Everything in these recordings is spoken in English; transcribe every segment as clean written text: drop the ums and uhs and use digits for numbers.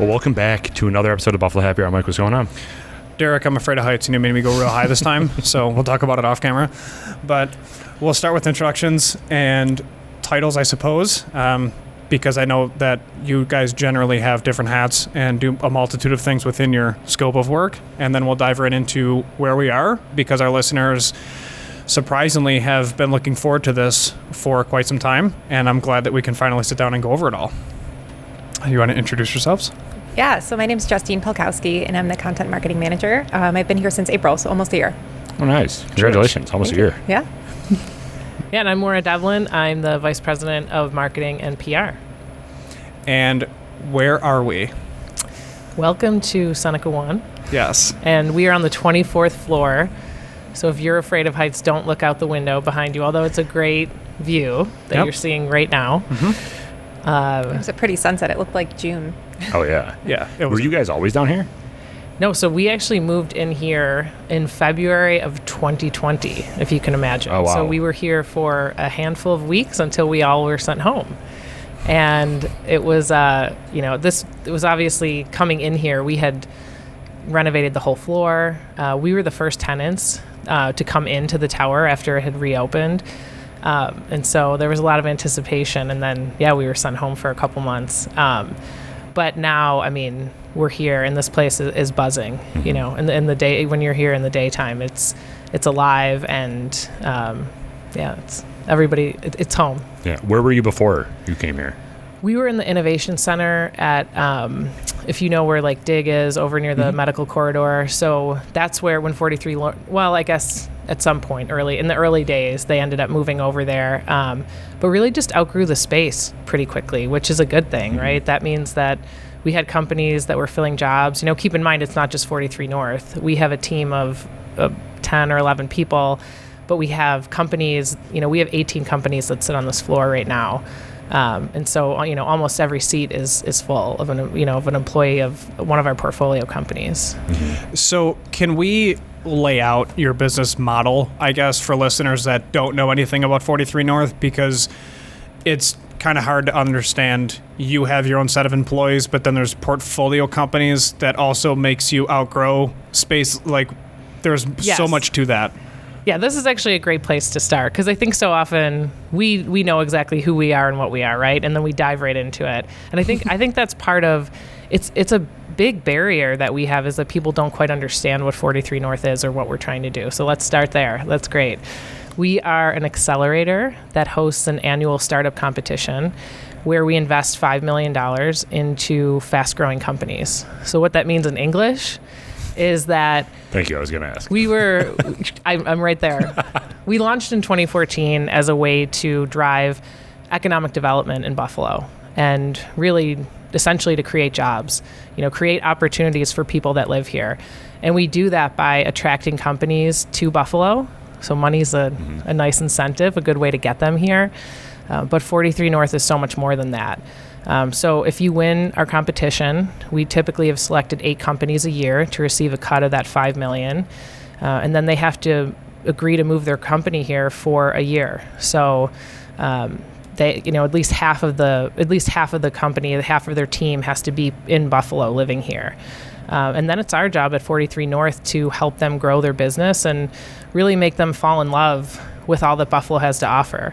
Well, welcome back to another episode of Buffalo Happy Hour. Mike, what's going on? Derek, I'm afraid of heights, and you made me go real high this time, so we'll talk about it off camera. But we'll start with introductions and titles, I suppose, because I know that you guys generally have different hats and do a multitude of things within your scope of work. And then we'll dive right into where we are, because our listeners surprisingly have been looking forward to this for quite some time, and I'm glad that we can finally sit down and go over it all. You want to introduce yourselves? Yeah, so my name is Justine Palkowski, and I'm the content marketing manager. I've been here since April, so almost a year. Oh, nice. Congratulations. Almost a year. Yeah. Yeah, and I'm Maura Devlin. I'm the Vice President of Marketing and PR. And where are we? Welcome to Seneca One. Yes. And we are on the 24th floor. So if you're afraid of heights, don't look out the window behind you, although it's a great view that you're seeing right now. Mm-hmm. It was a pretty sunset. It looked like June. Oh, yeah. Yeah. Were you guys always down here? No, so we actually moved in here in February of 2020, if you can imagine. Oh, wow. So we were here for a handful of weeks until we all were sent home. And it was, it was obviously coming in here. We had renovated the whole floor. We were the first tenants to come into the tower after it had reopened. And so there was a lot of anticipation. And then, we were sent home for a couple months. But now, we're here, and this place is buzzing. Mm-hmm. You know, in the day, when you're here in the daytime, it's alive, and it's everybody. It's home. Yeah. Where were you before you came here? We were in the Innovation Center at, if you know where like DIG is, over near the medical corridor. So that's where when 43, I guess at some point in the early days, they ended up moving over there. But really just outgrew the space pretty quickly, which is a good thing, right? That means that we had companies that were filling jobs. You know, keep in mind, it's not just 43 North. We have a team of 10 or 11 people, but we have companies, we have 18 companies that sit on this floor right now. And so, almost every seat is full of an employee of one of our portfolio companies. Mm-hmm. So can we lay out your business model, I guess, for listeners that don't know anything about 43 North, because it's kind of hard to understand. You have your own set of employees, but then there's portfolio companies that also makes you outgrow space. Like there's so much to that. Yeah, this is actually a great place to start, because I think so often we know exactly who we are and what we are, right? And then we dive right into it. And I think that's part of it's a big barrier that we have, is that people don't quite understand what 43 North is or what we're trying to do. So let's start there. That's great. We are an accelerator that hosts an annual startup competition where we invest $5 million into fast-growing companies. So what that means in English is that... Thank you. I was going to ask. I'm right there. We launched in 2014 as a way to drive economic development in Buffalo, and really essentially to create jobs, create opportunities for people that live here. And we do that by attracting companies to Buffalo. So money's a nice incentive, a good way to get them here. But 43 North is so much more than that. So if you win our competition, we typically have selected 8 companies a year to receive a cut of that $5 million. And then they have to agree to move their company here for a year. So they, at least half of the company, half of their team has to be in Buffalo living here. And then it's our job at 43 North to help them grow their business and really make them fall in love with all that Buffalo has to offer.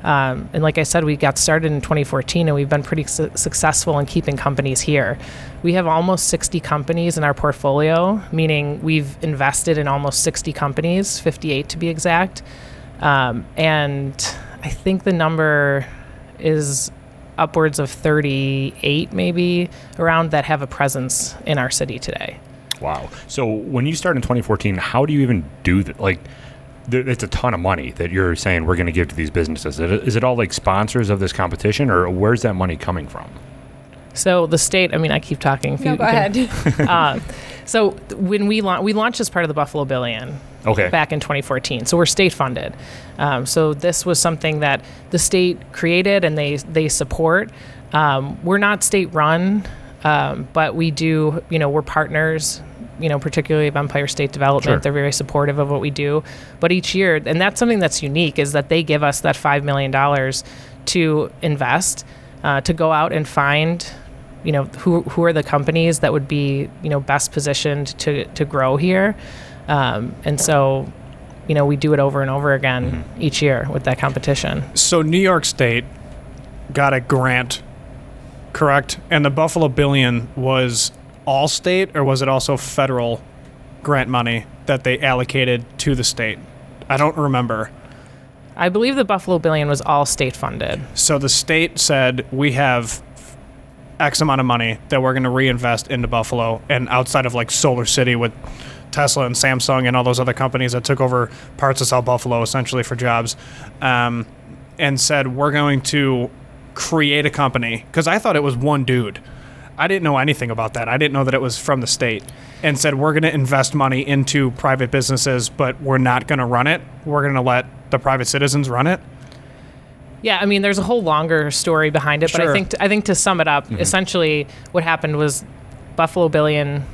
And like I said, we got started in 2014, and we've been pretty successful in keeping companies here. We have almost 60 companies in our portfolio, meaning we've invested in almost 60 companies, 58 to be exact. And I think the number is upwards of 38 maybe around that have a presence in our city today. Wow. So when you start in 2014, how do you even do that? Like, it's a ton of money that you're saying we're going to give to these businesses. Is it all like sponsors of this competition, or where's that money coming from? So the state, I keep talking. No, go ahead. So when we launched as part of the Buffalo Billion back in 2014. So we're state funded. So this was something that the state created and they support. We're not state run, but we do, we're partners, particularly of Empire State Development. Sure. They're very supportive of what we do. But each year, and that's something that's unique, is that they give us that $5 million to invest, to go out and find who are the companies that would be, best positioned to grow here. And so, we do it over and over again each year with that competition. So New York State got a grant, correct? And the Buffalo Billion was all state, or was it also federal grant money that they allocated to the state? I don't remember. I believe the Buffalo Billion was all state funded. So the state said, we have X amount of money that we're going to reinvest into Buffalo, and outside of like Solar City with Tesla and Samsung and all those other companies that took over parts of South Buffalo essentially for jobs, and said, we're going to create a company. Because I thought it was one dude. I didn't know anything about that. I didn't know that it was from the state. And said, we're going to invest money into private businesses, but we're not going to run it. We're going to let the private citizens run it. Yeah, I mean, there's a whole longer story behind it, but Sure. I think to sum it up, essentially what happened was Buffalo Billion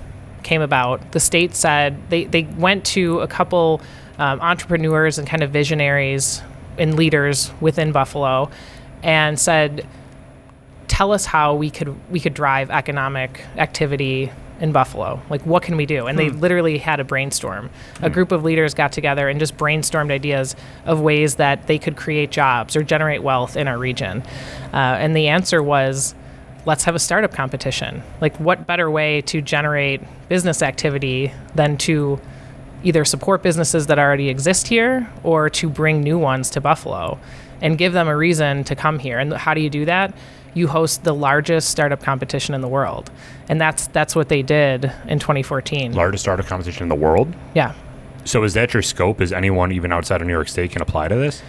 came about. The state said they went to a couple entrepreneurs and kind of visionaries and leaders within Buffalo and said, tell us how we could drive economic activity in Buffalo. Like, what can we do? And they literally had a brainstorm. A group of leaders got together and just brainstormed ideas of ways that they could create jobs or generate wealth in our region. And the answer was, let's have a startup competition. Like, what better way to generate business activity than to either support businesses that already exist here or to bring new ones to Buffalo and give them a reason to come here. And how do you do that? You host the largest startup competition in the world. And that's what they did in 2014. Largest startup competition in the world? Yeah. So is that your scope? Is anyone even outside of New York State can apply to this?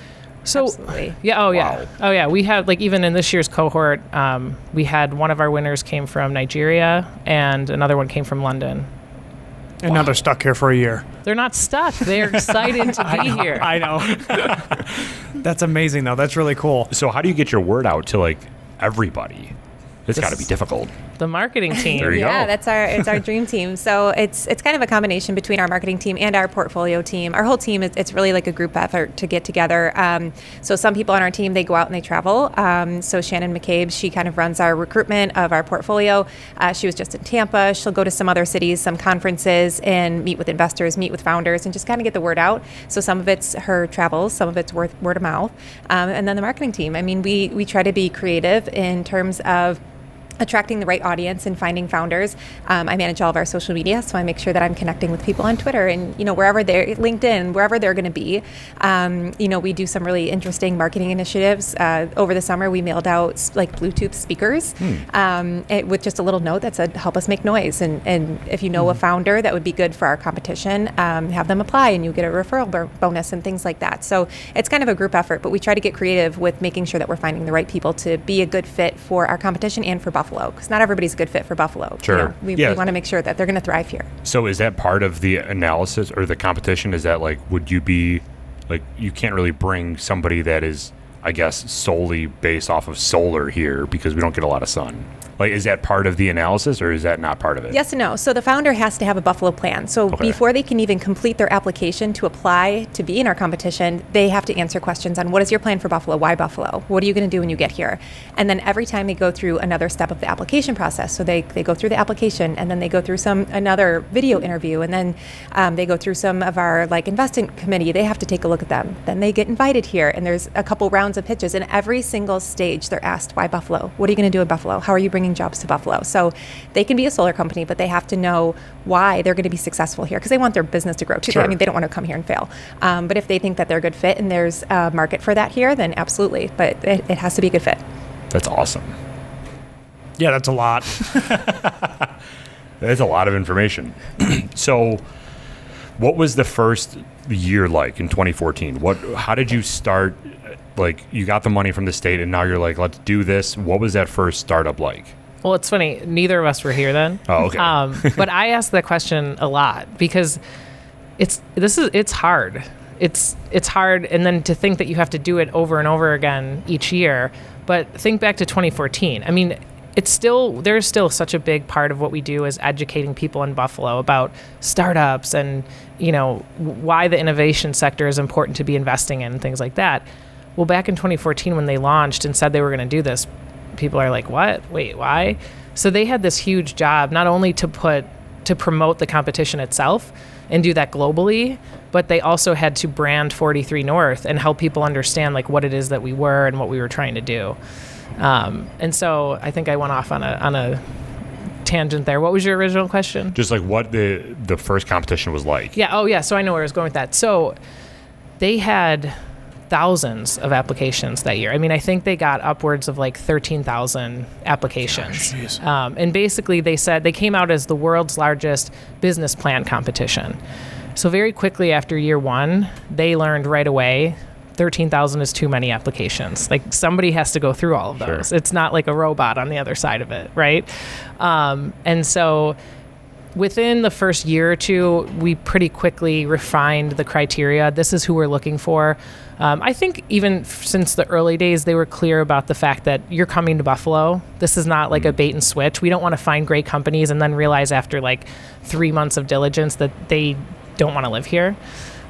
So, Absolutely. yeah, oh yeah. Wow. Oh yeah, we had, like, even in this year's cohort, we had one of our winners came from Nigeria and another one came from London. And now they're stuck here for a year. They're not stuck. They're excited to be here. I know. That's amazing, though. That's really cool. So how do you get your word out to like everybody? It's got to be difficult. The marketing team. There you Yeah, go. it's our dream team. So it's kind of a combination between our marketing team and our portfolio team. Our whole team, it's really like a group effort to get together. So some people on our team, they go out and they travel. So Shannon McCabe, she kind of runs our recruitment of our portfolio. She was just in Tampa. She'll go to some other cities, some conferences, and meet with investors, meet with founders, and just kind of get the word out. So some of it's her travels, some of it's word of mouth. And then the marketing team. I mean, we try to be creative in terms of attracting the right audience and finding founders. I manage all of our social media, so I make sure that I'm connecting with people on Twitter and, wherever they're, LinkedIn, wherever they're going to be. We do some really interesting marketing initiatives. Over the summer, we mailed out like Bluetooth speakers with just a little note that said, help us make noise. And if you know a founder that would be good for our competition, have them apply and you get a referral bonus and things like that. So it's kind of a group effort, but we try to get creative with making sure that we're finding the right people to be a good fit for our competition and for Buffalo, because not everybody's a good fit for Buffalo. Sure. We Yeah. want to make sure that they're going to thrive here. So is that part of the analysis or the competition? Is that like, would you be like, you can't really bring somebody that is, I guess, solely based off of solar here because we don't get a lot of sun. Like, is that part of the analysis or is that not part of it? Yes and no. So the founder has to have a Buffalo plan. So Okay. before they can even complete their application to apply to be in our competition, they have to answer questions on what is your plan for Buffalo? Why Buffalo? What are you going to do when you get here? And then every time they go through another step of the application process. So they go through the application and then they go through another video interview and then they go through some of our like investment committee. They have to take a look at them. Then they get invited here and there's a couple rounds of pitches. And every single stage they're asked, why Buffalo? What are you going to do in Buffalo? How are you bringing jobs to Buffalo? So they can be a solar company, but they have to know why they're going to be successful here because they want their business to grow too. Sure. I mean, they don't want to come here and fail. But if they think that they're a good fit and there's a market for that here, then absolutely. But it has to be a good fit. That's awesome. Yeah, that's a lot. That's a lot of information. So what was the first year like in 2014? How did you start? Like, you got the money from the state and now you're like, let's do this. What was that first startup like? Well, it's funny. Neither of us were here then. Oh, okay. But I ask that question a lot because it's hard. It's hard, and then to think that you have to do it over and over again each year. But think back to 2014. I mean, there's still such a big part of what we do is educating people in Buffalo about startups and why the innovation sector is important to be investing in and things like that. Well, back in 2014 when they launched and said they were going to do this, people are like, what? Wait, why? So they had this huge job, not only to promote the competition itself and do that globally, but they also had to brand 43 North and help people understand like what it is that we were and what we were trying to do. And so I think I went off on a tangent there. What was your original question? Just like what the first competition was like. Yeah. Oh, yeah. So I know where I was going with that. So they had thousands of applications that year. I mean, I think they got upwards of like 13,000 applications. And basically they said they came out as the world's largest business plan competition. So very quickly after year one, they learned right away 13,000 is too many applications. Like somebody has to go through all of those. Sure. It's not like a robot on the other side of it, right? And so within the first year or two, we pretty quickly refined the criteria. This is who we're looking for. I think even since the early days, they were clear about the fact that you're coming to Buffalo. This is not like a bait and switch. We don't want to find great companies and then realize after like 3 months of diligence that they don't want to live here.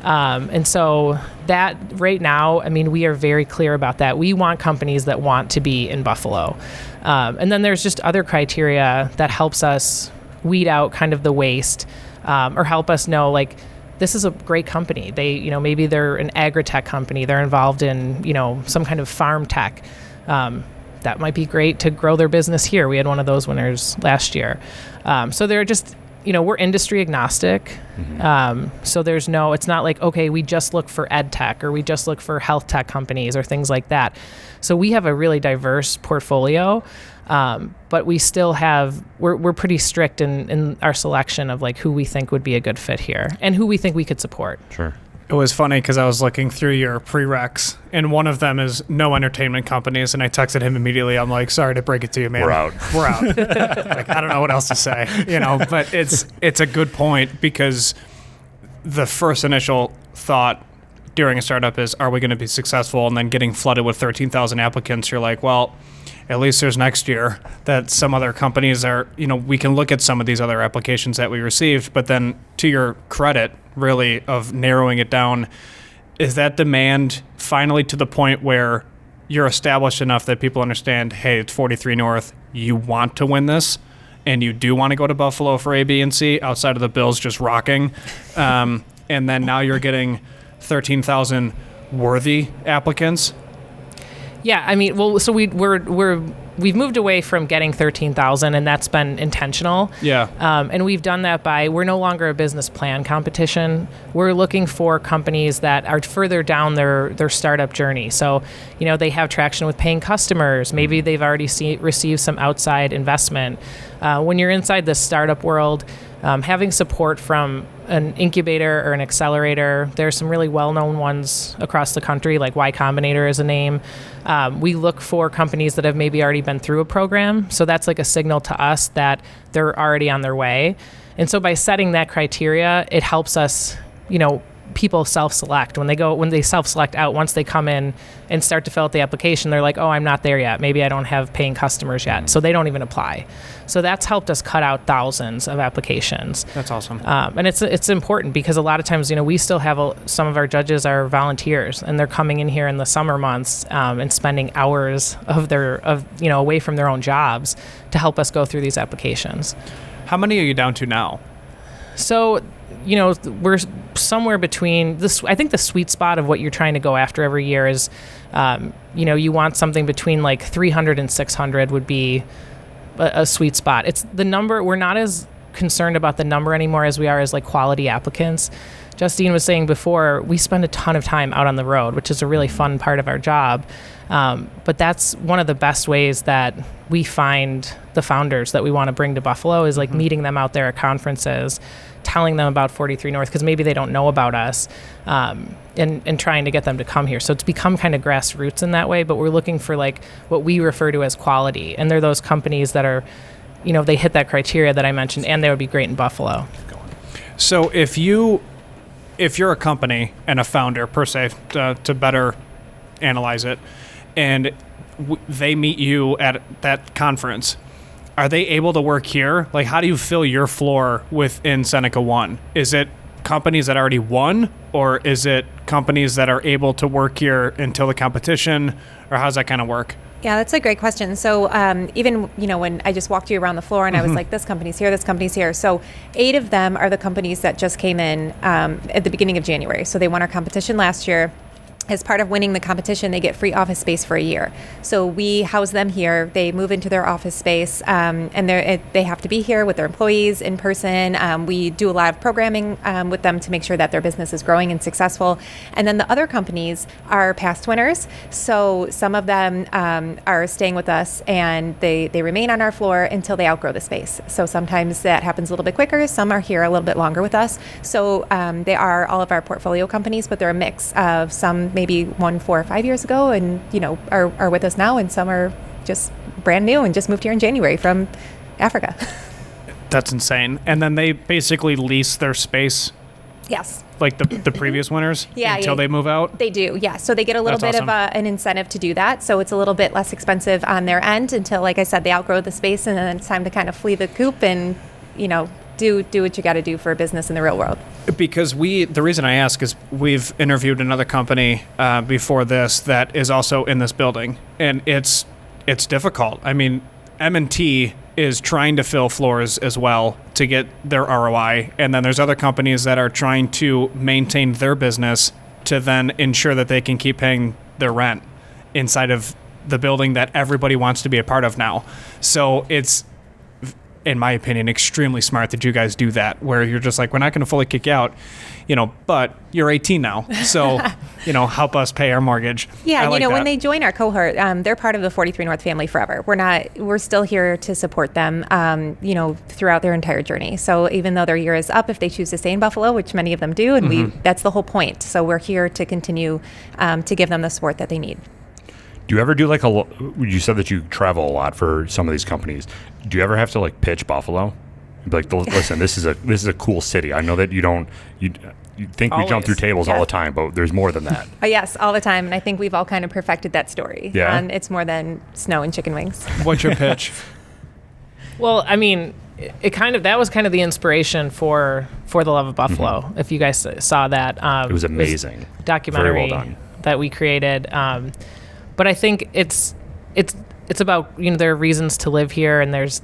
And so that right now, I mean, we are very clear about that. We want companies that want to be in Buffalo. And then there's just other criteria that helps us weed out kind of the waste, or help us know like, this is a great company. They, you know, maybe they're an agri-tech company. They're involved in, you know, some kind of farm tech. That might be great to grow their business here. We had one of those winners last year. So they're just, you know, we're industry agnostic. So there's no, it's not like, okay, we just look for ed tech or we just look for health tech companies or things like that. So we have a really diverse portfolio, but we still have, we're pretty strict in our selection of like who we think would be a good fit here and who we think we could support. Sure. It was funny because I was looking through your prereqs, and one of them is no entertainment companies, and I texted him immediately. I'm like, sorry to break it to you, man. We're out. We're out. Like, I don't know what else to say, you know, but it's a good point because the first initial thought during a startup is, are we going to be successful? And then getting flooded with 13,000 applicants, you're like, well, at least there's next year that some other companies are, you know, we can look at some of these other applications that we received. But then to your credit, really, of narrowing it down, is that demand finally to the point where you're established enough that people understand, hey, it's 43 North, you want to win this, and you do want to go to Buffalo for A, B, and C outside of the Bills just rocking. And then now you're getting 13,000 worthy applicants. Yeah, I mean, well, so we've moved away from getting 13,000, and that's been intentional. Yeah. And we've done that by, we're no longer a business plan competition. We're looking for companies that are further down their startup journey. So, you know, they have traction with paying customers. Maybe they've already received some outside investment. When you're inside the startup world, having support from an incubator or an accelerator, there's some really well-known ones across the country, like Y Combinator is a name. We look for companies that have maybe already been through a program. So that's like a signal to us that they're already on their way. And so by setting that criteria, it helps us, you know, people self-select. When they self-select out, once they come in and start to fill out the application, they're like, oh, I'm not there yet. Maybe I don't have paying customers yet. So they don't even apply. So that's helped us cut out thousands of applications. That's awesome. And it's important because a lot of times, you know, we still have some of our judges are volunteers, and they're coming in here in the summer months and spending hours of away from their own jobs to help us go through these applications. How many are you down to now? So, you know, we're somewhere between this. I think the sweet spot of what you're trying to go after every year is, you know, you want something between like 300 and 600 would be a sweet spot. It's the number. We're not as concerned about the number anymore as we are as like quality applicants. Justine was saying before, we spend a ton of time out on the road, which is a really fun part of our job. But that's one of the best ways that we find the founders that we want to bring to Buffalo is like meeting them out there at conferences, telling them about 43 North because maybe they don't know about us, and trying to get them to come here. So it's become kind of grassroots in that way, but we're looking for like what we refer to as quality. And they're those companies that are, you know, they hit that criteria that I mentioned, and they would be great in Buffalo. So if you're a company and a founder per se, to better analyze it, and they meet you at that conference, are they able to work here? Like, how do you fill your floor within Seneca One? Is it companies that already won, or is it companies that are able to work here until the competition, or how does that kind of work? Yeah, that's a great question. So even, when I just walked you around the floor and I was like, this company's here, this company's here. So 8 of them are the companies that just came in at the beginning of January. So they won our competition last year. As part of winning the competition, they get free office space for a year. So we house them here. They move into their office space, and they have to be here with their employees in person. We do a lot of programming with them to make sure that their business is growing and successful. And then the other companies are past winners. So some of them are staying with us, and they remain on our floor until they outgrow the space. So sometimes that happens a little bit quicker. Some are here a little bit longer with us. So they are all of our portfolio companies, but they're a mix of some maybe 1, 4, or 5 years ago and, are with us now, and some are just brand new and just moved here in January from Africa. That's insane. And then they basically lease their space, Yes. like the previous winners, Yeah, until they move out? They do, yeah. So they get a little That's bit of awesome. an incentive to do that. So it's a little bit less expensive on their end until, like I said, they outgrow the space, and then it's time to kind of flee the coop and, do what you got to do for a business in the real world. Because the reason I ask is we've interviewed another company before this that is also in this building, and it's difficult. I mean, M&T is trying to fill floors as well to get their ROI, and then there's other companies that are trying to maintain their business to then ensure that they can keep paying their rent inside of the building that everybody wants to be a part of now. So it's, in my opinion, extremely smart that you guys do that, where you're just like, we're not going to fully kick you out, but you're 18 now, so help us pay our mortgage. Yeah, I like that. when they join our cohort, they're part of the 43 North family forever. We're still here to support them, throughout their entire journey. So even though their year is up, if they choose to stay in Buffalo, which many of them do, and that's the whole point. So we're here to continue to give them the support that they need. Do you ever do you said that you travel a lot for some of these companies. Do you ever have to pitch Buffalo? Be like, listen, this is a cool city. I know that you think we jump through tables all the time, but there's more than that. Yes, all the time. And I think we've all kind of perfected that story. Yeah. It's more than snow and chicken wings. What's your pitch? Well, I mean, that was kind of the inspiration for the Love of Buffalo. If you guys saw that, It was amazing. Documentary Very well done. that we created. But I think it's about, there are reasons to live here, and there's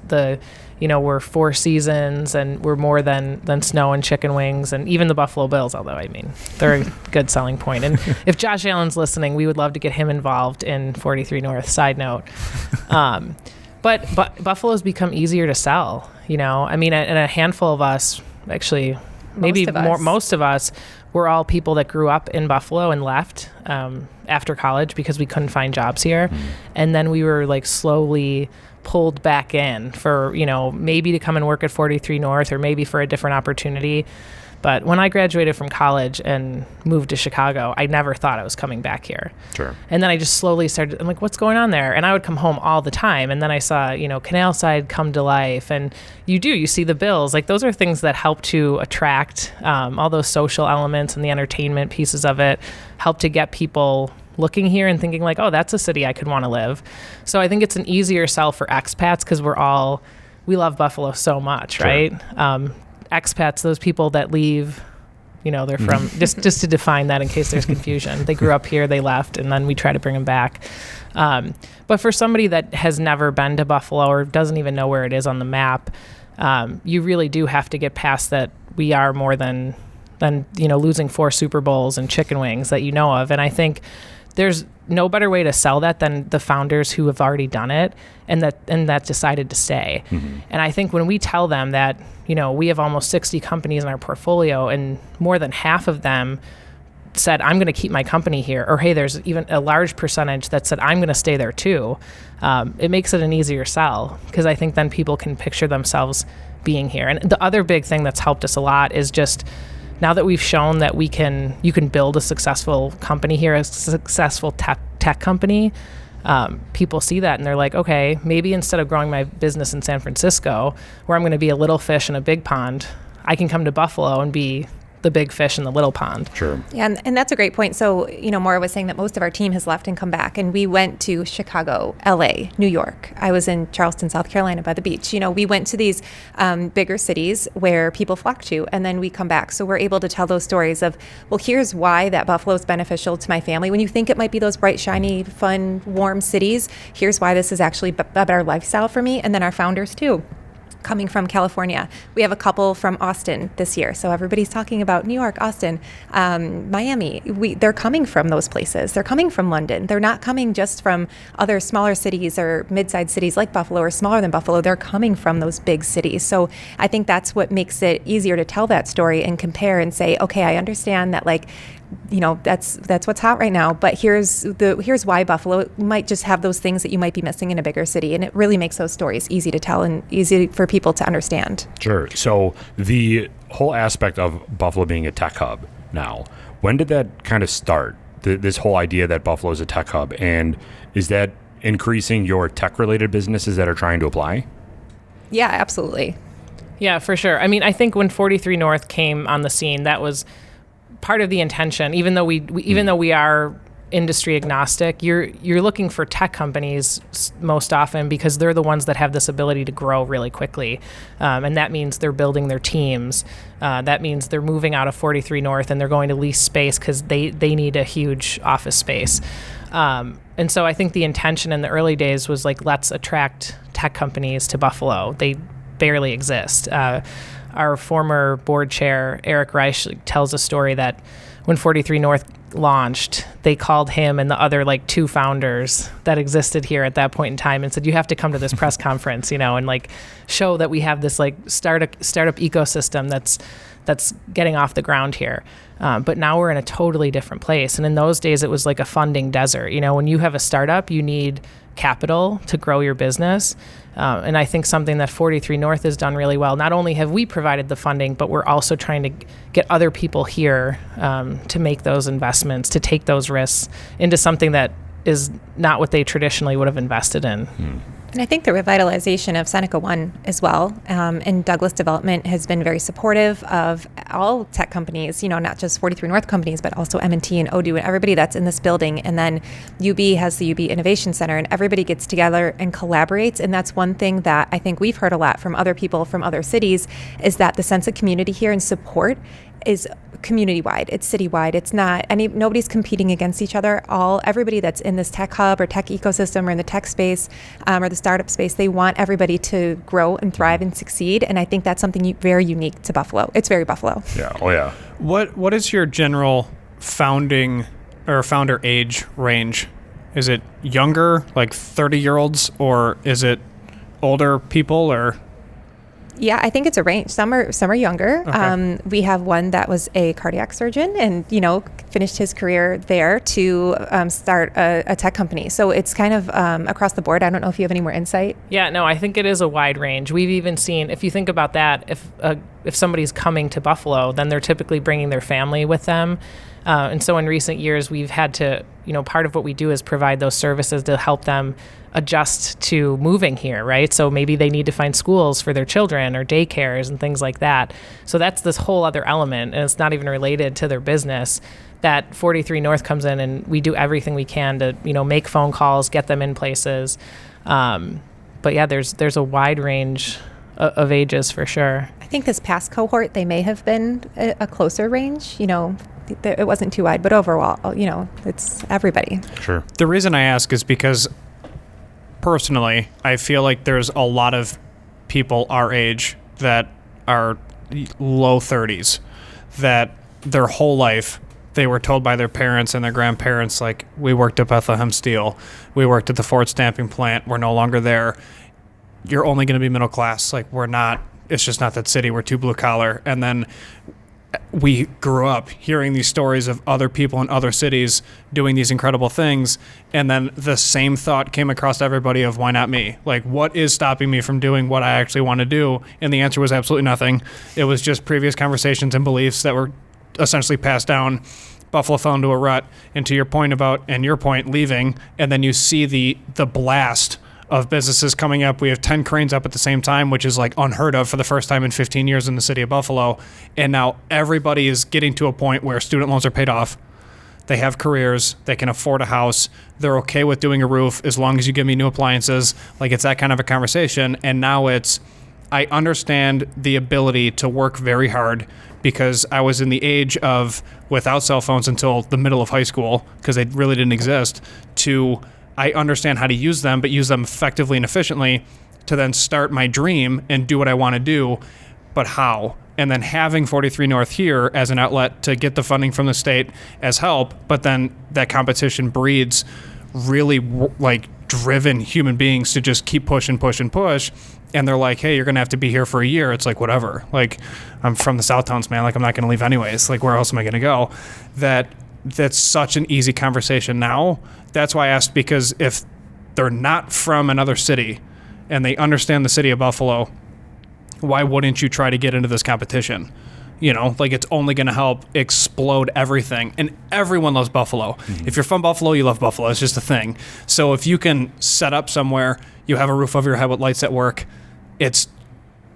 we're 4 seasons, and we're more than snow and chicken wings, and even the Buffalo Bills, although, I mean, they're a good selling point. And if Josh Allen's listening, we would love to get him involved in 43 North, side note. But Buffalo's become easier to sell, I mean, and a handful of us, actually, maybe most of us, we're all people that grew up in Buffalo and left after college because we couldn't find jobs here. And then we were slowly pulled back in for, maybe to come and work at 43 North or maybe for a different opportunity. But when I graduated from college and moved to Chicago, I never thought I was coming back here. Sure. And then I just slowly started, I'm like, what's going on there? And I would come home all the time. And then I saw, Canal Side come to life. And you see the Bills. Those are things that help to attract all those social elements and the entertainment pieces of it, help to get people looking here and thinking oh, that's a city I could want to live. So I think it's an easier sell for expats because we love Buffalo so much, Sure. right? Expats, those people that leave, they're from, just to define that in case there's confusion. They grew up here, they left, and then we try to bring them back. But for somebody that has never been to Buffalo or doesn't even know where it is on the map, you really do have to get past that we are more than losing 4 Super Bowls and chicken wings that you know of. And I think there's no better way to sell that than the founders who have already done it and that decided to stay. And I think when we tell them that, we have almost 60 companies in our portfolio and more than half of them said, I'm going to keep my company here, or hey, there's even a large percentage that said, I'm going to stay there too. It makes it an easier sell because I think then people can picture themselves being here. And the other big thing that's helped us a lot is just now that we've shown that you can build a successful company here, a successful tech company, people see that and they're like, okay, maybe instead of growing my business in San Francisco, where I'm going to be a little fish in a big pond, I can come to Buffalo and be the big fish in the little pond. Sure. Yeah, and that's a great point. So, Maura was saying that most of our team has left and come back, and we went to Chicago, LA, New York. I was in Charleston, South Carolina by the beach. We went to these bigger cities where people flock to, and then we come back. So we're able to tell those stories of, well, here's why that Buffalo is beneficial to my family. When you think it might be those bright, shiny, fun, warm cities, here's why this is actually a better lifestyle for me. And then our founders too, coming from California. We have a couple from Austin this year. So everybody's talking about New York, Austin, Miami. They're coming from those places. They're coming from London. They're not coming just from other smaller cities or mid-sized cities like Buffalo or smaller than Buffalo. They're coming from those big cities. So I think that's what makes it easier to tell that story and compare and say, okay, I understand that that's what's hot right now, but here's why Buffalo might just have those things that you might be missing in a bigger city. And it really makes those stories easy to tell and easy for people to understand. Sure. So the whole aspect of Buffalo being a tech hub now, when did that kind of start? This whole idea that Buffalo is a tech hub, and is that increasing your tech related businesses that are trying to apply? Yeah, absolutely. Yeah, for sure. I mean, I think when 43 North came on the scene, that was part of the intention. Even though we are industry agnostic, you're looking for tech companies most often because they're the ones that have this ability to grow really quickly, and that means they're building their teams. That means they're moving out of 43 North and they're going to lease space because they need a huge office space. And so I think the intention in the early days was like, let's attract tech companies to Buffalo. They barely exist. Our former board chair, Eric Reich, tells a story that when 43 North launched, they called him and the other two founders that existed here at that point in time and said, you have to come to this press conference, and show that we have this startup ecosystem that's getting off the ground here. But now we're in a totally different place. And in those days, it was like a funding desert. When you have a startup, you need capital to grow your business. And I think something that 43 North has done really well, not only have we provided the funding, but we're also trying to get other people here to make those investments, to take those risks into something that is not what they traditionally would have invested in. And I think the revitalization of Seneca One as well, and Douglas Development has been very supportive of all tech companies, not just 43 North companies, but also M&T and Odoo and everybody that's in this building. And then UB has the UB Innovation Center, and everybody gets together and collaborates. And that's one thing that I think we've heard a lot from other people from other cities, is that the sense of community here and support is community-wide. It's city-wide. It's not nobody's competing against each other. Everybody that's in this tech hub or tech ecosystem or in the tech space or the startup space, they want everybody to grow and thrive and succeed. And I think that's something very unique to Buffalo. It's very Buffalo. Yeah. Oh yeah. What is your general founding or founder age range? Is it younger, like 30-year-olds, or is it older people, or? Yeah, I think it's a range. Some are younger. Okay. We have one that was a cardiac surgeon and, finished his career there to start a tech company. So it's kind of across the board. I don't know if you have any more insight. Yeah, no, I think it is a wide range. We've even seen, if you think about that, if somebody's coming to Buffalo, then they're typically bringing their family with them. And so in recent years, we've had to, part of what we do is provide those services to help them adjust to moving here, right? So maybe they need to find schools for their children or daycares and things like that. So that's this whole other element, and it's not even related to their business, that 43 North comes in and we do everything we can to, make phone calls, get them in places. But yeah, there's a wide range of ages for sure. I think this past cohort, they may have been a closer range, it wasn't too wide, but overall, it's everybody. Sure. The reason I ask is because personally, I feel like there's a lot of people our age that are low 30s that their whole life they were told by their parents and their grandparents, like, we worked at Bethlehem Steel, we worked at the Ford stamping plant, we're no longer there. You're only going to be middle class. Like, we're not, it's just not that city. We're too blue collar. And then we grew up hearing these stories of other people in other cities doing these incredible things. And then the same thought came across everybody of, why not me? Like, what is stopping me from doing what I actually want to do? And the answer was absolutely nothing. It was just previous conversations and beliefs that were essentially passed down. Buffalo fell into a rut. And to your point about, and your point, leaving, and then you see the blast of businesses coming up. We have 10 cranes up at the same time, which is like unheard of for the first time in 15 years in the city of Buffalo. And now everybody is getting to a point where student loans are paid off. They have careers. They can afford a house. They're okay with doing a roof as long as you give me new appliances. Like, it's that kind of a conversation. And now it's, I understand the ability to work very hard because I was in the age of without cell phones until the middle of high school because they really didn't exist, to I understand how to use them, but use them effectively and efficiently to then start my dream and do what I want to do, but how? And then having 43 North here as an outlet to get the funding from the state as help, but then that competition breeds really like driven human beings to just keep pushing. And they're like, hey, you're going to have to be here for a year. It's like, whatever. Like, I'm from the South Towns, man. Like, I'm not going to leave anyways. Like, where else am I going to go? That's such an easy conversation now. That's why I asked, because if they're not from another city and they understand the city of Buffalo, why wouldn't you try to get into this competition? You know, like, it's only going to help explode everything. And everyone loves Buffalo. Mm-hmm. If you're from Buffalo, you love Buffalo. It's just a thing. So if you can set up somewhere, you have a roof over your head with lights at work, it's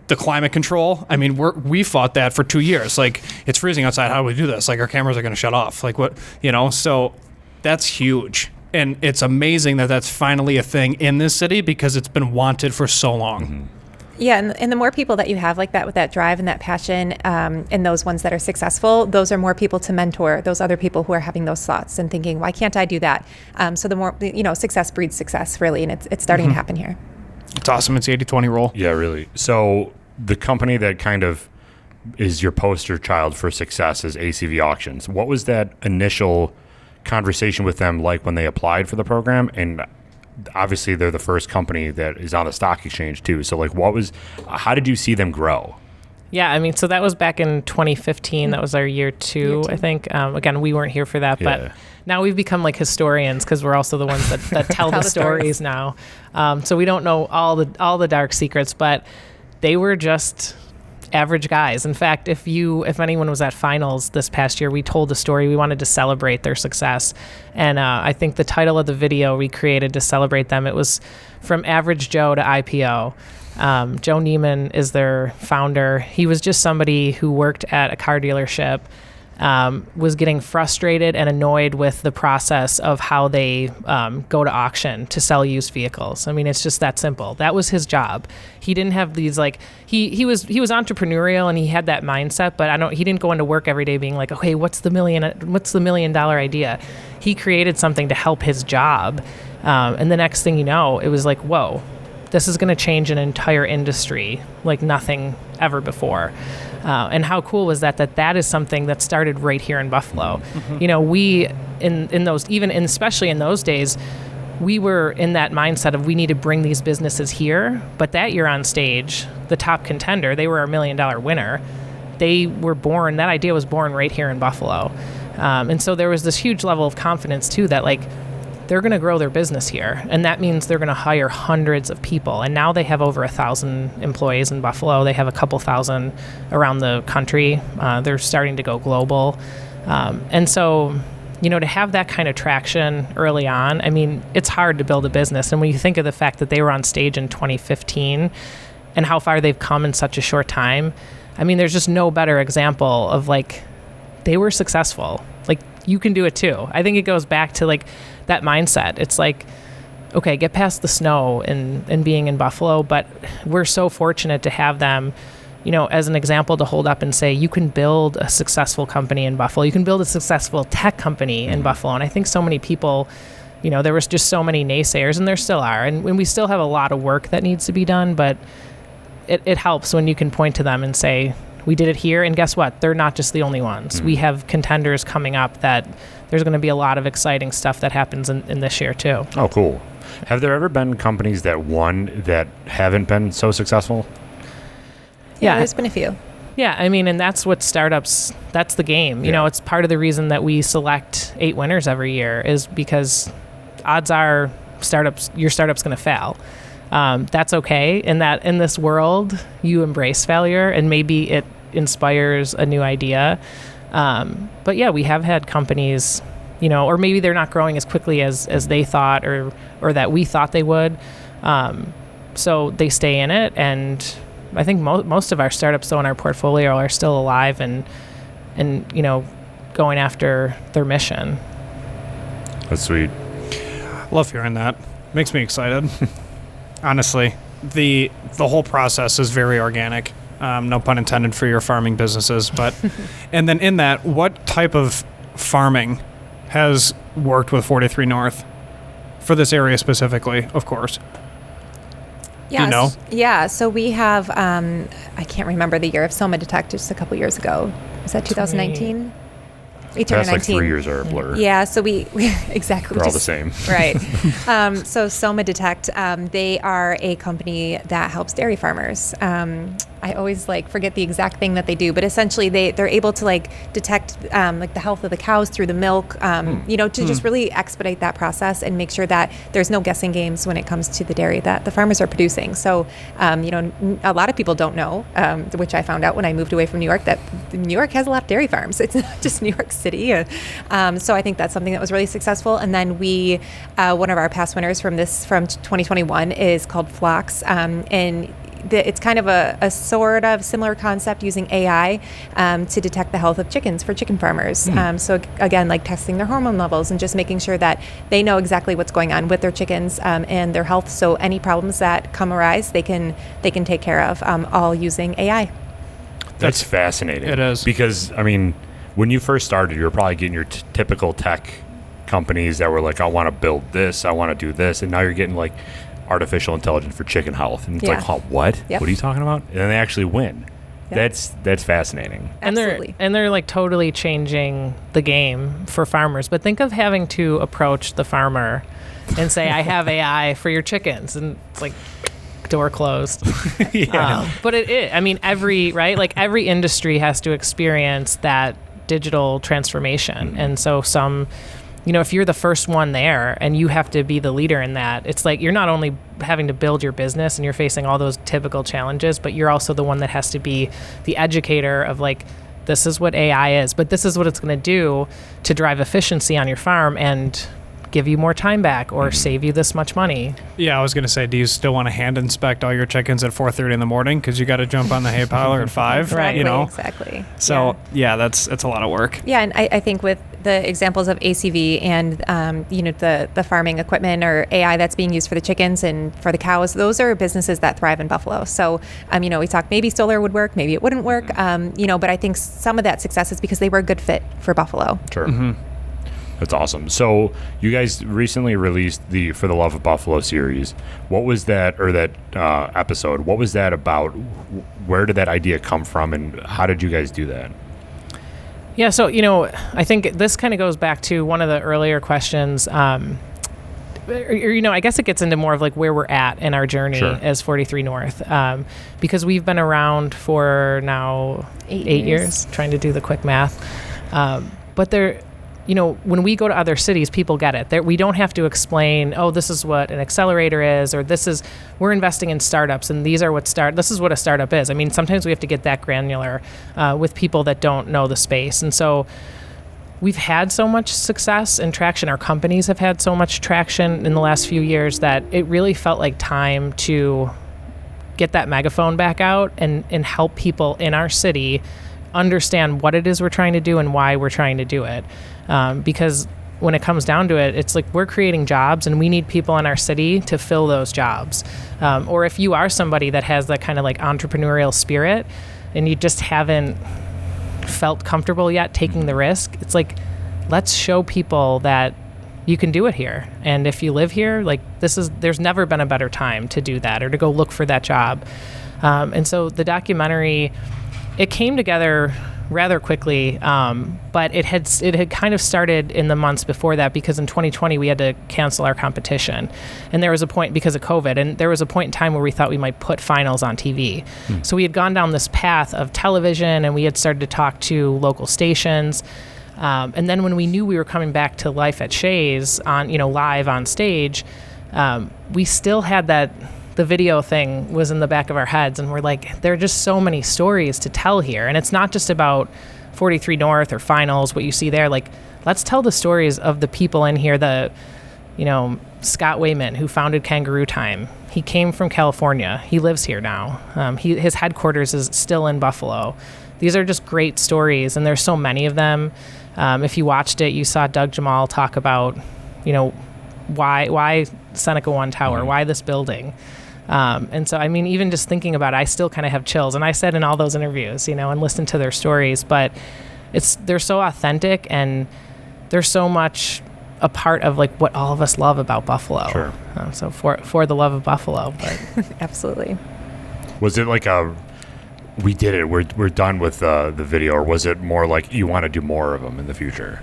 the climate control. I mean, we fought that for 2 years. Like, it's freezing outside. How do we do this? Like, our cameras are going to shut off. Like, what, you know? So that's huge. And it's amazing that that's finally a thing in this city because it's been wanted for so long. Mm-hmm. Yeah, and the more people that you have like that with that drive and that passion, and those ones that are successful, those are more people to mentor those other people who are having those thoughts and thinking, why can't I do that? So the more, success breeds success, really, and it's starting to happen here. It's awesome. It's the 80-20 rule. Yeah, really. So the company that kind of is your poster child for success is ACV Auctions. What was that initial conversation with them like when they applied for the program? And obviously they're the first company that is on the stock exchange too. So like, how did you see them grow? Yeah, I mean, so that was back in 2015. That was our year two, I think. Again, we weren't here for that, but now we've become like historians because we're also the ones that tell the stories now. So we don't know all the dark secrets, but they were just average guys. In fact, if anyone was at finals this past year, we told the story. We wanted to celebrate their success. And I think the title of the video we created to celebrate them, it was From Average Joe to IPO. Joe Neiman is their founder. He was just somebody who worked at a car dealership, was getting frustrated and annoyed with the process of how they go to auction to sell used vehicles. I mean, it's just that simple. That was his job. He didn't have these like he was entrepreneurial and he had that mindset, but he didn't go into work every day being like, okay, what's the $1 million idea? He created something to help his job, and the next thing you know, it was like, whoa, this is going to change an entire industry like nothing ever before. And how cool was that is something that started right here in Buffalo. Mm-hmm. We, in those, especially in those days, we were in that mindset of we need to bring these businesses here. But that year on stage, the top contender, they were our $1 million winner. That idea was born right here in Buffalo. And so there was this huge level of confidence too that like, they're going to grow their business here. And that means they're going to hire hundreds of people. And now they have over 1,000 employees in Buffalo. They have a couple thousand around the country. They're starting to go global. And so, to have that kind of traction early on, I mean, it's hard to build a business. And when you think of the fact that they were on stage in 2015 and how far they've come in such a short time, I mean, there's just no better example of like, they were successful. Like, you can do it too. I think it goes back to like that mindset. It's like, okay, get past the snow and being in Buffalo, but we're so fortunate to have them, as an example to hold up and say, you can build a successful company in Buffalo. You can build a successful tech company in Buffalo. And I think so many people, there was just so many naysayers, and there still are. And we still have a lot of work that needs to be done, but it helps when you can point to them and say, we did it here, and guess what? They're not just the only ones. We have contenders coming up that there's going to be a lot of exciting stuff that happens in this year too. Oh, cool. Have there ever been companies that won that haven't been so successful? Yeah, there's been a few. Yeah, I mean, and that's what startups, that's the game. It's part of the reason that we select 8 winners every year is because odds are your startup's going to fail. That's okay. In this world, you embrace failure, and maybe it inspires a new idea. But yeah, we have had companies, or maybe they're not growing as quickly as they thought or that we thought they would. So they stay in it, and I think most of our startups though in our portfolio are still alive and going after their mission. That's sweet. Love hearing that. Makes me excited. Honestly, the whole process is very organic. No pun intended for your farming businesses, but and then in that, what type of farming has worked with 43 North for this area specifically, of course? Yes. You know? Yeah. So we have, I can't remember the year of Soma Detect, just a couple years ago. Was that 2019? That's like 3 years are a blur. Yeah, so we exactly. They're all the same. Right. So Soma Detect, they are a company that helps dairy farmers. I always forget the exact thing that they do, but essentially they're able to detect the health of the cows through the milk, to just really expedite that process and make sure that there's no guessing games when it comes to the dairy that the farmers are producing. So, a lot of people don't know, which I found out when I moved away from New York, that New York has a lot of dairy farms. It's not just New York City. So I think that's something that was really successful. And then we, one of our past winners from 2021 is called Phlox, and it's kind of a sort of similar concept using AI to detect the health of chickens for chicken farmers. So again, testing their hormone levels and just making sure that they know exactly what's going on with their chickens and their health. So any problems that arise, they can take care of, all using AI. That's fascinating. It is. Because, when you first started, you were probably getting your typical tech companies that were like, I want to build this, I want to do this. And now you're getting artificial intelligence for chicken health. And it's what? Yep. What are you talking about? And then they actually win. Yep. That's fascinating. Absolutely. And they're totally changing the game for farmers. But think of having to approach the farmer and say, I have AI for your chickens. And it's door closed. But it is. Every industry has to experience that digital transformation. And so if you're the first one there and you have to be the leader in that, it's you're not only having to build your business and you're facing all those typical challenges, but you're also the one that has to be the educator of this is what AI is, but this is what it's going to do to drive efficiency on your farm and give you more time back or save you this much money. Yeah, I was going to say, do you still want to hand inspect all your chickens at 4:30 in the morning because you got to jump on the hay piler at 5? Right. Exactly. So that's a lot of work. Yeah, and I think with the examples of ACV and the farming equipment or AI that's being used for the chickens and for the cows, those are businesses that thrive in Buffalo. So we talked maybe solar would work, maybe it wouldn't work, but I think some of that success is because they were a good fit for Buffalo. Sure. Mm-hmm. That's awesome. So you guys recently released the For the Love of Buffalo series. What was that, or that episode? What was that about? Where did that idea come from, and how did you guys do that? Yeah, so, I think this kind of goes back to one of the earlier questions. I guess it gets into more of like where we're at in our journey as 43 North, because we've been around for now 8 years, trying to do the quick math. But there, when we go to other cities, people get it. We don't have to explain, oh, this is what an accelerator is, or we're investing in startups, and this is what a startup is. I mean, sometimes we have to get that granular with people that don't know the space. And so we've had so much success and traction. Our companies have had so much traction in the last few years that it really felt like time to get that megaphone back out and help people in our city understand what it is we're trying to do and why we're trying to do it. Because when it comes down to it, it's like we're creating jobs and we need people in our city to fill those jobs. Or if you are somebody that has that kind of like entrepreneurial spirit and you just haven't felt comfortable yet taking the risk, it's like, let's show people that you can do it here. And if you live here, like there's never been a better time to do that or to go look for that job. And so the documentary, it came together rather quickly, but it had kind of started in the months before that, because in 2020 we had to cancel our competition, and there was a point because of COVID, and there was a point in time where we thought we might put finals on TV. So we had gone down this path of television, and we had started to talk to local stations, and then when we knew we were coming back to life at Shays on live on stage, we still had that. The video thing was in the back of our heads, and we're like, there are just so many stories to tell here. And it's not just about 43 North or finals, what you see there. Like, let's tell the stories of the people in here, the Scott Wayman, who founded Kangaroo Time. He came from California. He lives here now. His headquarters is still in Buffalo. These are just great stories, and there's so many of them. If you watched it, you saw Doug Jamal talk about, why Seneca One Tower, why this building. And so, I mean, even just thinking about it, I still kind of have chills. And I said in all those interviews, and listened to their stories, but they're so authentic, and they're so much a part of like what all of us love about Buffalo. Sure. So for the love of Buffalo, but Absolutely. Was it like we did it, we're done with the video, or was it more like you want to do more of them in the future?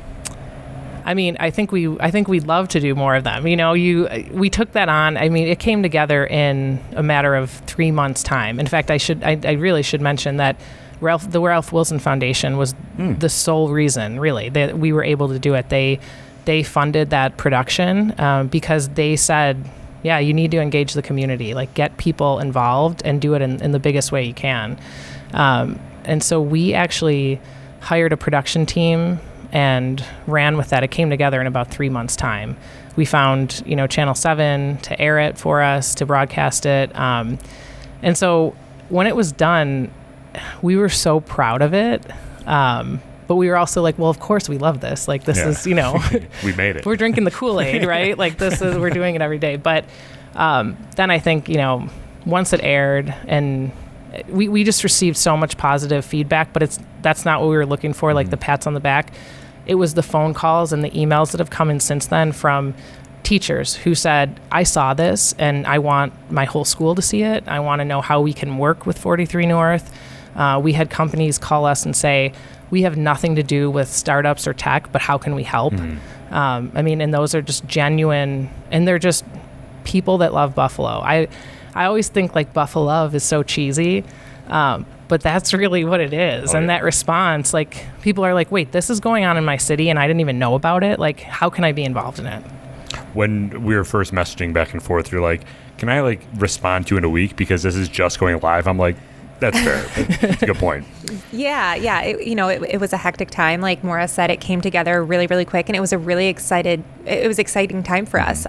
I mean, I think we'd love to do more of them. We took that on. I mean, it came together in a matter of 3 months' time. In fact, I really should mention that the Ralph Wilson Foundation was the sole reason, really, that we were able to do it. They funded that production because they said, yeah, you need to engage the community, like get people involved and do it in the biggest way you can. And so we actually hired a production team and ran with that. It came together in about 3 months' time. We found, Channel 7 to air it for us, to broadcast it. And so when it was done, we were so proud of it. But we were also like, well, of course we love this. Like, this is, we made it. We're drinking the Kool-Aid, right? Like, we're doing it every day. But then I think, once it aired, and we just received so much positive feedback, but that's not what we were looking for, like the pats on the back. It was the phone calls and the emails that have come in since then from teachers who said, I saw this and I want my whole school to see it. I want to know how we can work with 43 North. We had companies call us and say, we have nothing to do with startups or tech, but how can we help? And those are just genuine, and they're just people that love Buffalo. I always think like Buffalo love is so cheesy, but that's really what it is. And that response, like, people are like, wait, this is going on in my city and I didn't even know about it. Like, how can I be involved in it? When we were first messaging back and forth, you're like, can I like respond to you in a week because this is just going live? I'm like, that's fair. That's a good point. Yeah. It was a hectic time. Like Maura said, it came together really, really quick, and it was exciting time for us.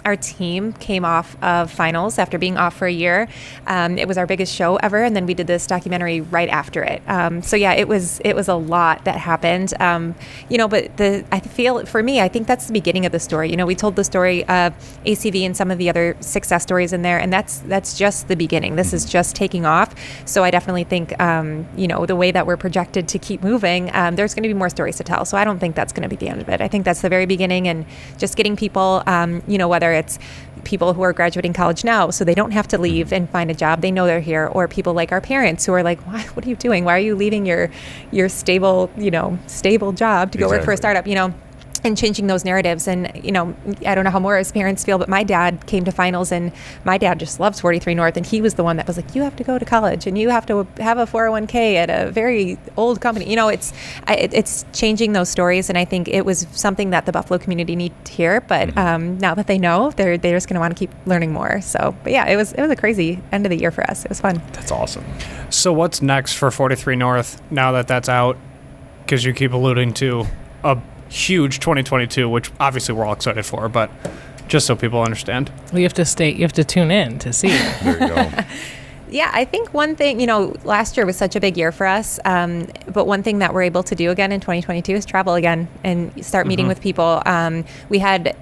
Our team came off of finals after being off for a year. It was our biggest show ever, and then we did this documentary right after it. It was a lot that happened. But I feel, for me, I think that's the beginning of the story. We told the story of ACV and some of the other success stories in there, and that's just the beginning. This is just taking off. So I definitely think, the way that we're projected to keep moving, there's going to be more stories to tell. So I don't think that's going to be the end of it. I think that's the very beginning, and just getting people, whether it's people who are graduating college now, so they don't have to leave and find a job. They know they're here, or people like our parents who are like, what are you doing? Why are you leaving your stable job to go work for a startup? And changing those narratives. And, I don't know how Maura's parents feel, but my dad came to finals, and my dad just loves 43 North. And he was the one that was like, you have to go to college and you have to have a 401k at a very old company. It's changing those stories. And I think it was something that the Buffalo community needed to hear. But now that they know, they're just going to want to keep learning more. So, but yeah, it was a crazy end of the year for us. It was fun. That's awesome. So what's next for 43 North now that that's out? Because you keep alluding to a huge 2022, which obviously we're all excited for, but just so people understand. Well, you have to tune in to see it. There you go. Yeah, I think one thing, last year was such a big year for us, but one thing that we're able to do again in 2022 is travel again and start meeting with people. We had,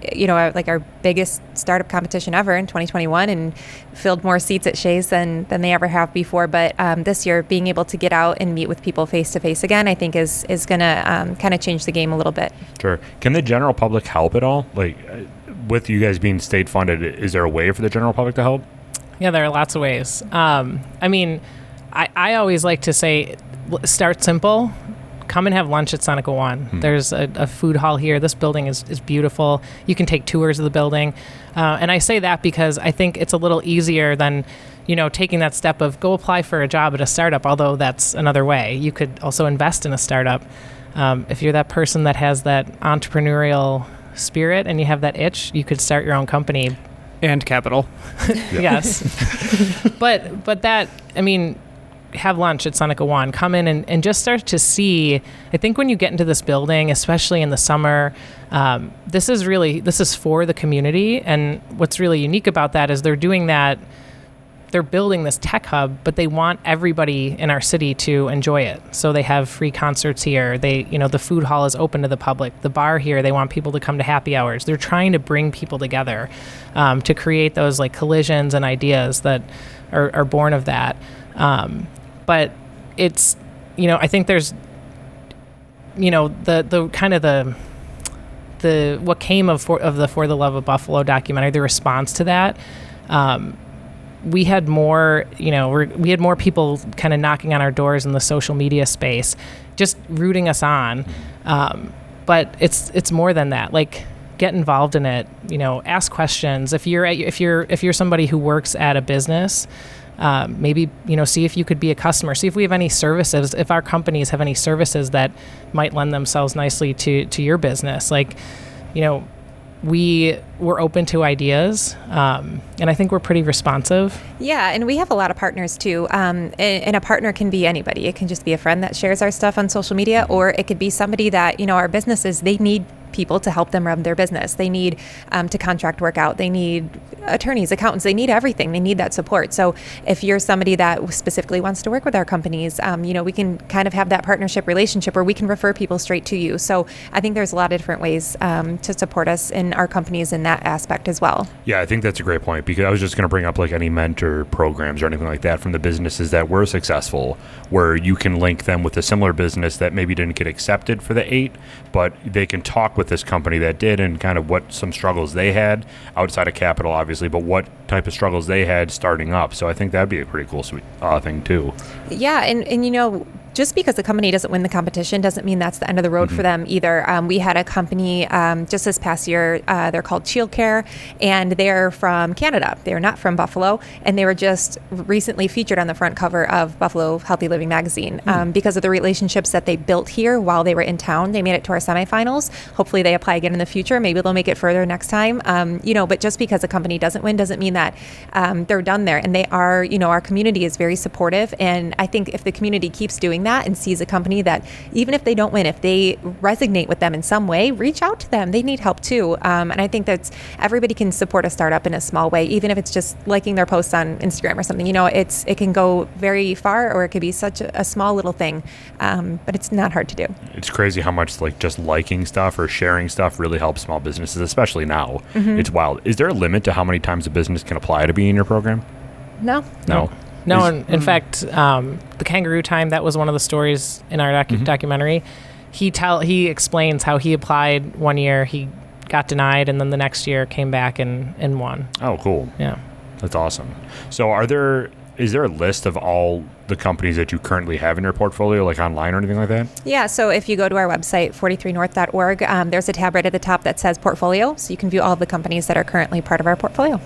our biggest startup competition ever in 2021, and filled more seats at Shays than they ever have before. But this year, being able to get out and meet with people face to face again, I think is going to kind of change the game a little bit. Sure. Can the general public help at all? Like, with you guys being state funded, is there a way for the general public to help? Yeah, there are lots of ways. I always like to say, start simple. Come and have lunch at Seneca One. There's a food hall here. This building is beautiful. You can take tours of the building. And I say that because I think it's a little easier than, taking that step of go apply for a job at a startup, although that's another way. You could also invest in a startup. If you're that person that has that entrepreneurial spirit and you have that itch, you could start your own company. And capital. Yes. But that, have lunch at Seneca One, come in and just start to see. I think when you get into this building, especially in the summer, this is for the community. And what's really unique about that is they're doing that. They're building this tech hub, but they want everybody in our city to enjoy it. So they have free concerts here. The food hall is open to the public. The bar here, they want people to come to happy hours. They're trying to bring people together to create those like collisions and ideas that are born of that. But it's, I think there's, the kind of the what came of the For the Love of Buffalo documentary, the response to that. We had more, we had more people kind of knocking on our doors in the social media space, just rooting us on. But it's more than that. Like, get involved in it. Ask questions. If you're somebody who works at a business, maybe see if you could be a customer. See if we have any services. If our companies have any services that might lend themselves nicely to your business, we're open to ideas, and I think we're pretty responsive. Yeah, and we have a lot of partners too. And a partner can be anybody. It can just be a friend that shares our stuff on social media, or it could be somebody that, our businesses, they need people to help them run their business. They need to contract work out. They need attorneys, accountants. They need everything. They need that support. So if you're somebody that specifically wants to work with our companies, we can kind of have that partnership relationship where we can refer people straight to you. So I think there's a lot of different ways to support us in our companies in that aspect as well. Yeah, I think that's a great point, because I was just going to bring up like any mentor programs or anything like that from the businesses that were successful, where you can link them with a similar business that maybe didn't get accepted for the 8, but they can talk with this company that did, and kind of what some struggles they had outside of capital, obviously, but what type of struggles they had starting up. So I think that'd be a pretty cool thing too. Yeah, and just because the company doesn't win the competition doesn't mean that's the end of the road for them either. We had a company just this past year, they're called Shield Care, and they're from Canada. They're not from Buffalo, and they were just recently featured on the front cover of Buffalo Healthy Living magazine because of the relationships that they built here while they were in town. They made it to our semifinals. Hopefully they apply again in the future. Maybe they'll make it further next time. But just because a company doesn't win doesn't mean that they're done there. And they are, our community is very supportive. And I think if the community keeps doing that and sees a company that, even if they don't win, if they resonate with them in some way, reach out to them. They need help too. And I think that everybody can support a startup in a small way, even if it's just liking their posts on Instagram or something. It can go very far, or it could be such a small little thing, but it's not hard to do. It's crazy how much just liking stuff or sharing stuff really helps small businesses, especially now. It's wild. Is there a limit to how many times a business can apply to be in your program? No. No, in fact, the kangaroo time, that was one of the stories in our documentary. He explains how he applied one year, he got denied, and then the next year came back and won. Oh, cool. Yeah. That's awesome. So is there a list of all the companies that you currently have in your portfolio, like online or anything like that? Yeah, so if you go to our website, 43north.org, there's a tab right at the top that says portfolio, so you can view all of the companies that are currently part of our portfolio.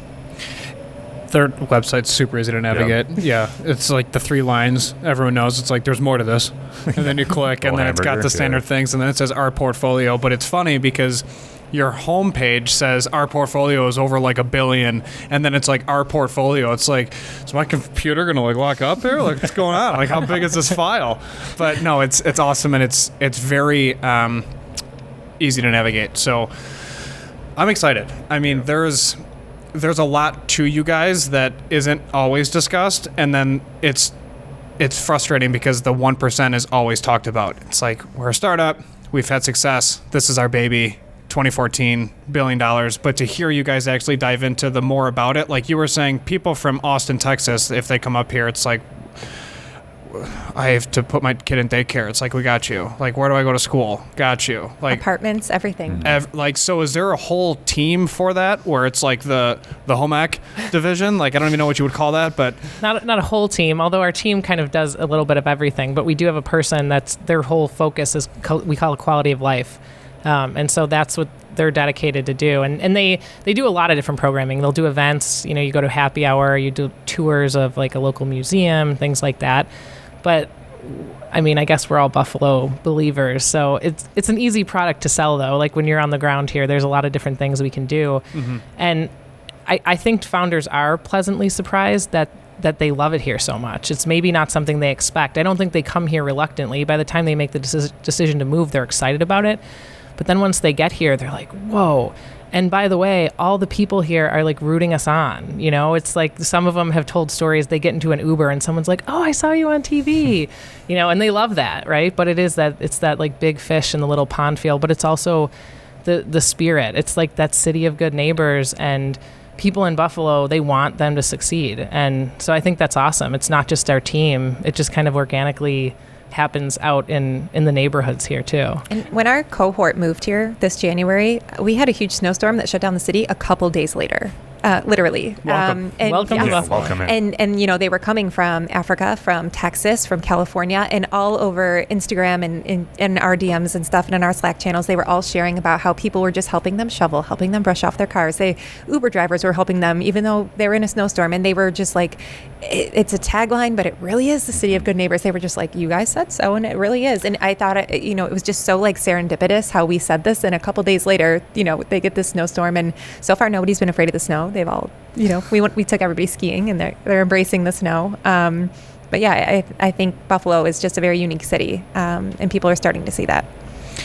Their website's super easy to navigate. Yeah, it's like the 3 lines. Everyone knows it's like there's more to this. And then you click, and then it's got the standard things, and then it says our portfolio. But it's funny because your homepage says our portfolio is over like 1 billion, and then it's like our portfolio. It's like, is my computer gonna lock up here? Like, what's going on? Like, how big is this file? But no, it's awesome, and it's very easy to navigate. So I'm excited. I mean, there's a lot to you guys that isn't always discussed, and then it's frustrating because the 1% is always talked about. It's like, we're a startup, we've had success, this is our baby, 2014, $1 billion. But to hear you guys actually dive into the more about it, like you were saying, people from Austin, Texas, if they come up here, it's like, I have to put my kid in daycare. It's like, we got you. Like, where do I go to school? Got you. Like, apartments, everything. So is there a whole team for that, where it's like the home ec division? Like, I don't even know what you would call that, but not a whole team. Although our team kind of does a little bit of everything, but we do have a person that's their whole focus is we call it quality of life, and so that's what they're dedicated to do. And they do a lot of different programming. They'll do events. You go to happy hour. You do tours of like a local museum, things like that. But I mean, I guess we're all Buffalo believers, so it's an easy product to sell, though. Like when you're on the ground here, there's a lot of different things we can do. And I think founders are pleasantly surprised that that they love it here so much. It's maybe not something they expect. I don't think they come here reluctantly. By the time they make the decision to move, they're excited about it. But then once they get here, they're like, whoa. And by the way, all the people here are like rooting us on. You know, it's like some of them have told stories. They get into an Uber and someone's like, oh, I saw you on TV, you know, and they love that, right? But it's that like big fish in the little pond feel, but it's also the spirit. It's like that city of good neighbors, and people in Buffalo, they want them to succeed. And so I think that's awesome. It's not just our team. It just kind of organically happens out in the neighborhoods here too. And when our cohort moved here this January, we had a huge snowstorm that shut down the city a couple days later. Literally. Welcome. Welcome to Buffalo. Welcome in. And, you know, they were coming from Africa, from Texas, from California, and all over Instagram and our DMs and stuff, and in our Slack channels, they were all sharing about how people were just helping them shovel, helping them brush off their cars. Uber drivers were helping them, even though they were in a snowstorm, and they were just like, it's a tagline, but it really is the city of good neighbors. They were just like, you guys said so, and it really is. And I thought, it was just so like serendipitous how we said this, and a couple days later, they get this snowstorm, and so far nobody's been afraid of the snow. They've all, we took everybody skiing, and they're embracing the snow. But yeah, I think Buffalo is just a very unique city, and people are starting to see that.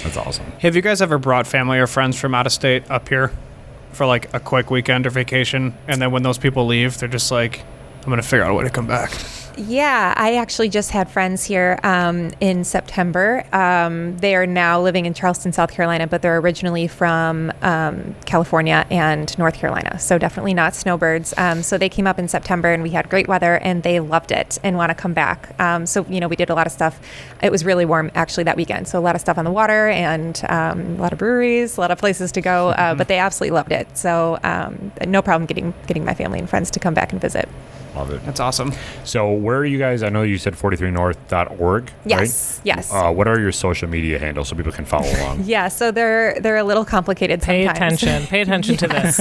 That's awesome. Have you guys ever brought family or friends from out of state up here for like a quick weekend or vacation, and then when those people leave, they're just like, I'm going to figure out a way to come back? Yeah, I actually just had friends here in September. They are now living in Charleston, South Carolina, but they're originally from California and North Carolina, so definitely not snowbirds. So they came up in September, and we had great weather, and they loved it and want to come back. So, we did a lot of stuff. It was really warm, actually, that weekend, so a lot of stuff on the water and a lot of breweries, a lot of places to go, but they absolutely loved it. So no problem getting my family and friends to come back and visit. Love it. That's awesome. So where are you guys? I know you said 43north.org, Yes, right? yes. What are your social media handles so people can follow along? Yeah, so they're a little complicated sometimes. Pay attention to this.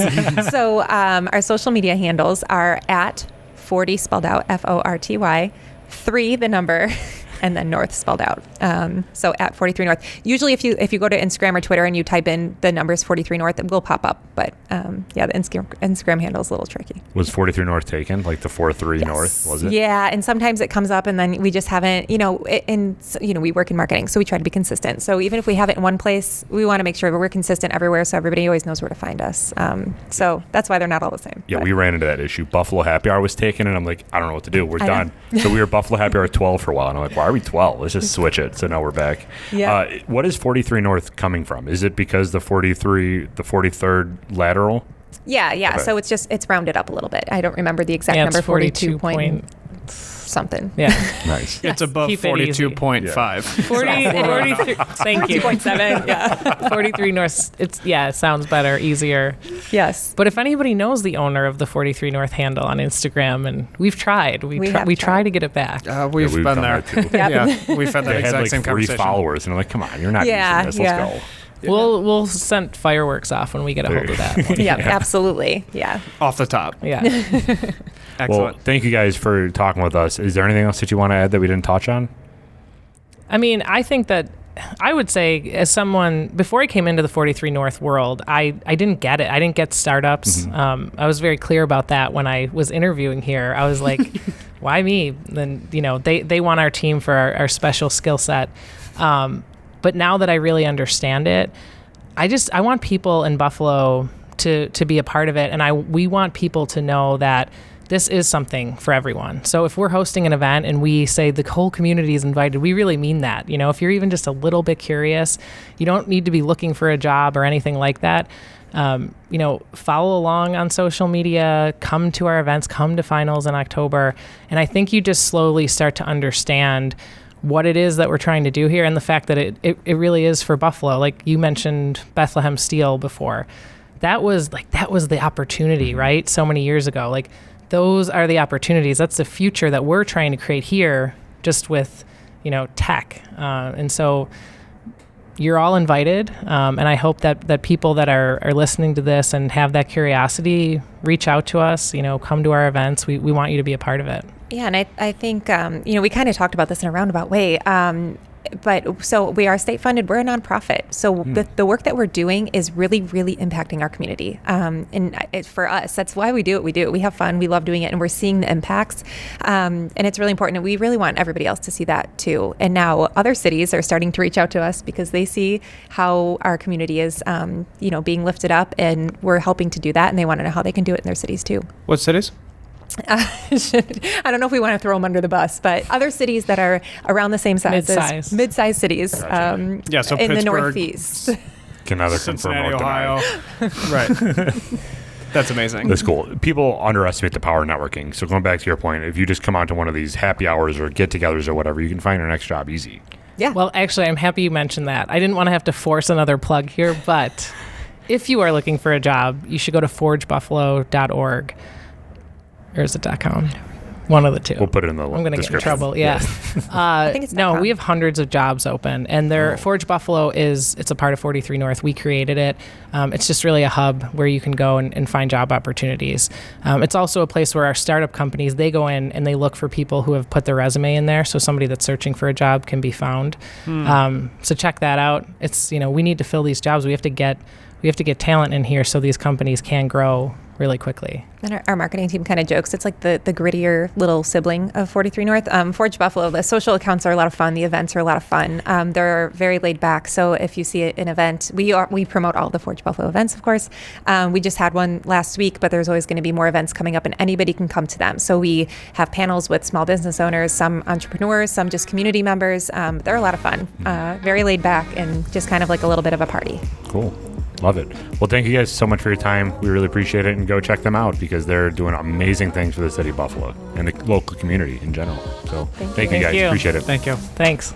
So our social media handles are at 40 spelled out, FORTY, 3 the number, and then North spelled out. So at 43 North. Usually if you go to Instagram or Twitter and you type in the numbers 43 North, it will pop up. But the Instagram handle is a little tricky. Was 43 North taken? Like the 43 North, was it? Yeah, and sometimes it comes up and then we just haven't, we work in marketing, so we try to be consistent. So even if we have it in one place, we want to make sure we're consistent everywhere so everybody always knows where to find us. So that's why they're not all the same. Yeah, but we ran into that issue. Buffalo Happy Hour was taken, and I'm like, I don't know what to do. We're done. So we were Buffalo Happy Hour 12 for a while, and I'm like, why are we 12? Let's just switch it. So now we're back. Yeah. What is 43 North coming from? Is it because the 43rd lateral? Yeah. Okay. So it's rounded up a little bit. I don't remember the exact number. 42 point something. Yeah. Nice. It's above 42.5. 43. Thank you. 2.7. Yeah. 43 North. It sounds better, easier. Yes. But if anybody knows the owner of the 43 North handle on Instagram, and we've tried, we try to get it back. We've been done there. that too. Yeah, we've had that They exact had like same 3 conversation. followers, and I'm like, come on, you're not Yeah, using this. Let's go. We'll send fireworks off when we get a hold of that one. Yeah, absolutely. Yeah. Off the top. Yeah. Excellent. Well, thank you guys for talking with us. Is there anything else that you want to add that we didn't touch on? I mean, I think that I would say, as someone, before I came into the 43 North world, I didn't get it. I didn't get startups. Mm-hmm. I was very clear about that when I was interviewing here. I was like, why me? Then, they want our team for our special skill set. But now that I really understand it, I want people in Buffalo to be a part of it. And we want people to know that this is something for everyone. So if we're hosting an event and we say the whole community is invited, we really mean that. If you're even just a little bit curious, you don't need to be looking for a job or anything like that. Follow along on social media, come to our events, come to finals in October. And I think you just slowly start to understand what it is that we're trying to do here, and the fact that it really is for Buffalo. Like you mentioned Bethlehem Steel before. That was the opportunity, right? So many years ago. Like those are the opportunities. That's the future that we're trying to create here, just with, tech. And so you're all invited. And I hope that people that are listening to this and have that curiosity, reach out to us, come to our events. We want you to be a part of it. Yeah, and I think, we kind of talked about this in a roundabout way. But so we are state funded. We're a nonprofit. So the work that we're doing is really, really impacting our community. For us, that's why we do what we do. We have fun. We love doing it, and we're seeing the impacts. And it's really important. And we really want everybody else to see that too. And now other cities are starting to reach out to us because they see how our community is, being lifted up, and we're helping to do that. And they want to know how they can do it in their cities too. What cities? I don't know if we want to throw them under the bus, but other cities that are around the same size as mid-sized cities So in Pittsburgh, the Northeast. Can either Cincinnati, confirm or Ohio. deny. Right. That's amazing. That's cool. People underestimate the power of networking. So going back to your point, if you just come onto one of these happy hours or get-togethers or whatever, you can find your next job easy. Yeah. Well, actually, I'm happy you mentioned that. I didn't want to have to force another plug here, but if you are looking for a job, you should go to forgebuffalo.org. Or is it .com? One of the two. We'll put it in the I'm going to get in description. trouble. Yeah. I think it's no, .com. we have hundreds of jobs open, and Forge Buffalo it's a part of 43 North. We created it. It's just really a hub where you can go and find job opportunities. It's also a place where our startup companies, they go in and they look for people who have put their resume in there, so somebody that's searching for a job can be found. So check that out. It's we need to fill these jobs. We have to get talent in here so these companies can grow really quickly. And our marketing team kind of jokes. It's like the grittier little sibling of 43 North. Forge Buffalo, the social accounts are a lot of fun. The events are a lot of fun. They're very laid back. So if you see an event, we promote all the Forge Buffalo events, of course. We just had one last week, but there's always going to be more events coming up, and anybody can come to them. So we have panels with small business owners, some entrepreneurs, some just community members. They're a lot of fun. Very laid back and just kind of like a little bit of a party. Cool. Love it. Well, thank you guys so much for your time. We really appreciate it, and go check them out because they're doing amazing things for the city of Buffalo and the local community in general. So thank you guys. you. Appreciate it. Thank you. Thanks.